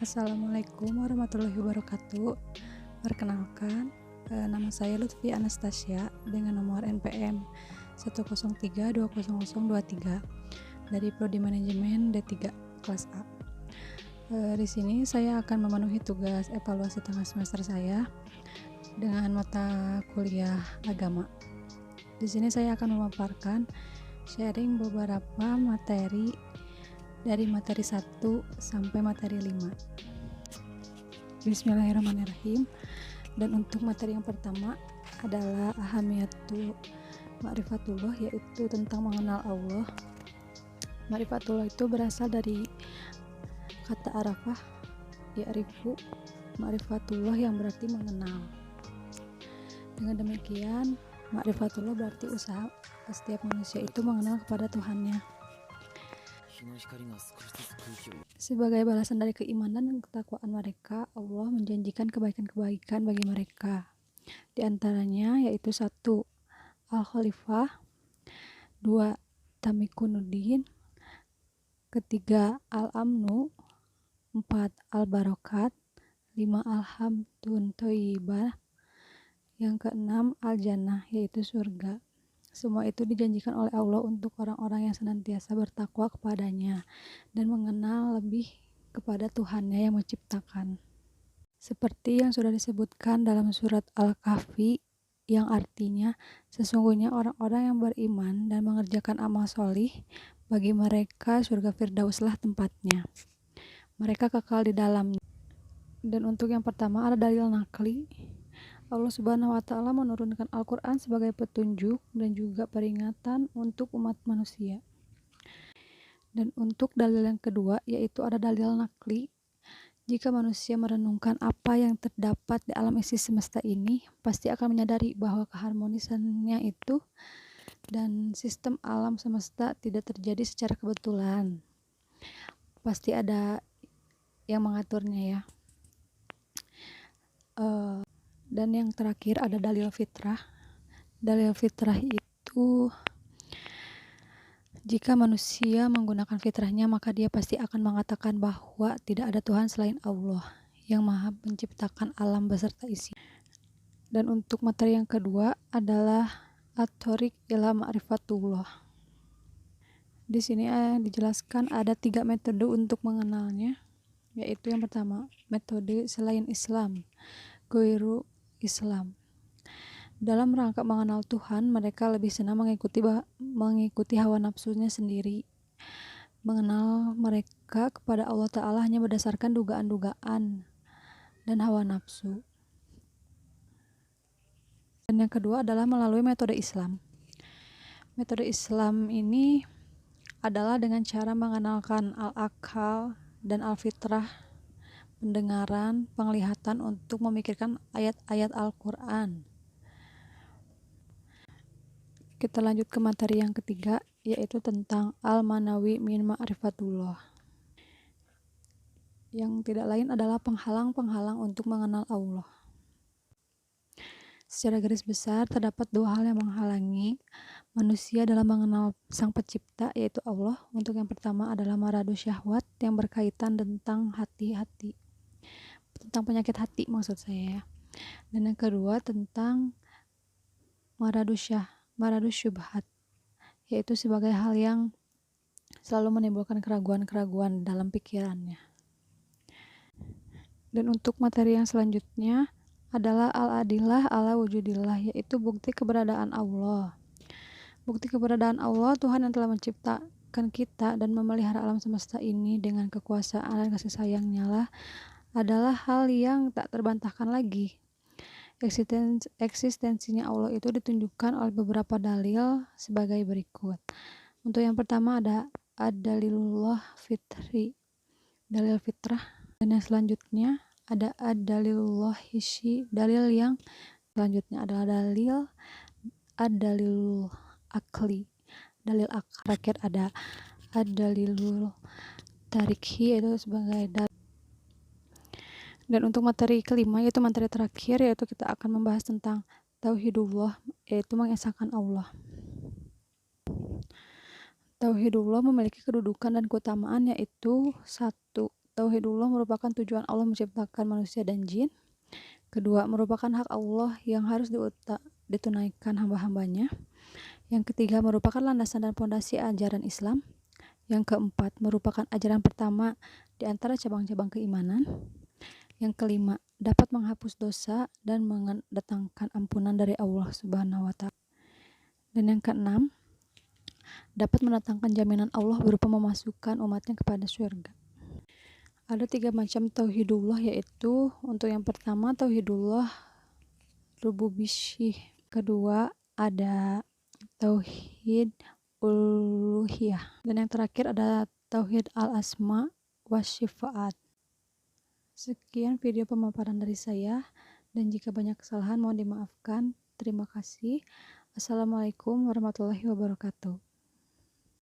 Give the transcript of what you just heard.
Assalamualaikum warahmatullahi wabarakatuh. Perkenalkan, nama saya Lutfi Anastasia dengan nomor NPM 103200023 dari Prodi Manajemen D3 kelas A. Di sini saya akan memenuhi tugas evaluasi tengah semester saya dengan mata kuliah agama. Di sini saya akan memaparkan sharing beberapa materi dari materi 1 sampai materi 5. Bismillahirrahmanirrahim. Dan untuk materi yang pertama adalah ahamiyatu ma'rifatullah, yaitu tentang mengenal Allah. Ma'rifatullah itu berasal dari kata arafah, ya'rifu, ma'rifatullah yang berarti mengenal. Dengan demikian, ma'rifatullah berarti usaha setiap manusia itu mengenal kepada Tuhannya. Sebagai balasan dari keimanan dan ketakwaan mereka, Allah menjanjikan kebaikan-kebaikan bagi mereka. Di antaranya yaitu 1. Al-Khalifah, 2. Tamikunuddin, 3. Al-Amnu, 4. Al-Barokat, 5. Al-Hamdun Thayyibah, yang ke-6 Al-Jannah, yaitu surga. Semua itu dijanjikan oleh Allah untuk orang-orang yang senantiasa bertakwa kepadanya dan mengenal lebih kepada Tuhannya yang menciptakan. Seperti yang sudah disebutkan dalam surat Al-Kahfi, yang artinya sesungguhnya orang-orang yang beriman dan mengerjakan amal solih, bagi mereka surga Firdauslah tempatnya. Mereka kekal di dalamnya. Dan untuk yang pertama ada dalil nakli. Allah Subhanahu wa Ta'ala menurunkan Al-Quran sebagai petunjuk dan juga peringatan untuk umat manusia. Dan untuk dalil yang kedua yaitu ada dalil nakli. Jika manusia merenungkan apa yang terdapat di alam isi semesta ini, pasti akan menyadari bahwa keharmonisannya itu dan sistem alam semesta tidak terjadi secara kebetulan. Pasti ada yang mengaturnya ya. Dan yang terakhir ada dalil fitrah. Dalil fitrah itu jika manusia menggunakan fitrahnya, maka dia pasti akan mengatakan bahwa tidak ada Tuhan selain Allah yang Maha menciptakan alam beserta isi. Dan untuk materi yang kedua adalah at-thoriq ila ma'rifatullah. Di sini dijelaskan ada 3 metode untuk mengenalnya, yaitu yang pertama metode selain Islam, ghairu Islam. Dalam rangka mengenal Tuhan, mereka lebih senang mengikuti hawa nafsunya sendiri. Mengenal mereka kepada Allah Ta'ala hanya berdasarkan dugaan-dugaan dan hawa nafsu. Dan yang kedua adalah melalui metode Islam. Metode Islam ini adalah dengan cara mengenalkan al-akal dan al-fitrah, pendengaran, penglihatan untuk memikirkan ayat-ayat Al-Quran. Kita lanjut ke materi yang ketiga, yaitu tentang al-manawi min ma'rifatullah. Yang tidak lain adalah penghalang-penghalang untuk mengenal Allah. Secara garis besar, terdapat 2 hal yang menghalangi manusia dalam mengenal Sang Pencipta, yaitu Allah. Untuk yang pertama adalah maradu syahwat yang berkaitan tentang hati-hati, tentang penyakit hati maksud saya. Dan yang kedua tentang maradu syubhat, yaitu sebagai hal yang selalu menimbulkan keraguan-keraguan dalam pikirannya. Dan untuk materi yang selanjutnya adalah al-adillah ala wujudillah, yaitu bukti keberadaan Allah. Bukti keberadaan Allah, Tuhan yang telah menciptakan kita dan memelihara alam semesta ini dengan kekuasaan dan kasih sayangnya lah, adalah hal yang tak terbantahkan lagi. Eksistensinya Allah itu ditunjukkan oleh beberapa dalil sebagai berikut. Untuk yang pertama ada ad-dalilullah fitri, dalil fitrah. Dan yang selanjutnya ada ad-dalilullah hissi, dalil yang selanjutnya adalah ad-dalilul akli, dalil akal. Terakhir ada ad-dalilul tarikhi, itu sebagai dalil. Dan untuk materi kelima, yaitu materi terakhir, yaitu kita akan membahas tentang tauhidullah, yaitu mengesahkan Allah. Tauhidullah memiliki kedudukan dan keutamaan, yaitu 1. tauhidullah merupakan tujuan Allah menciptakan manusia dan jin. Kedua, merupakan hak Allah yang harus ditunaikan hamba-hambanya. Yang ketiga, merupakan landasan dan pondasi ajaran Islam. Yang keempat, merupakan ajaran pertama di antara cabang-cabang keimanan. Yang kelima, dapat menghapus dosa dan mendatangkan ampunan dari Allah Subhanahu wa Ta'ala. Dan yang keenam, dapat mendatangkan jaminan Allah berupa memasukkan umatnya kepada surga. Ada 3 macam tauhidullah, yaitu untuk yang pertama tauhidullah rububiyyah, kedua ada tauhid uluhiyah, dan yang terakhir ada tauhid al-asma wasyifaat. Sekian video pemaparan dari saya, dan jika banyak kesalahan mohon dimaafkan. Terima kasih. Assalamualaikum warahmatullahi wabarakatuh.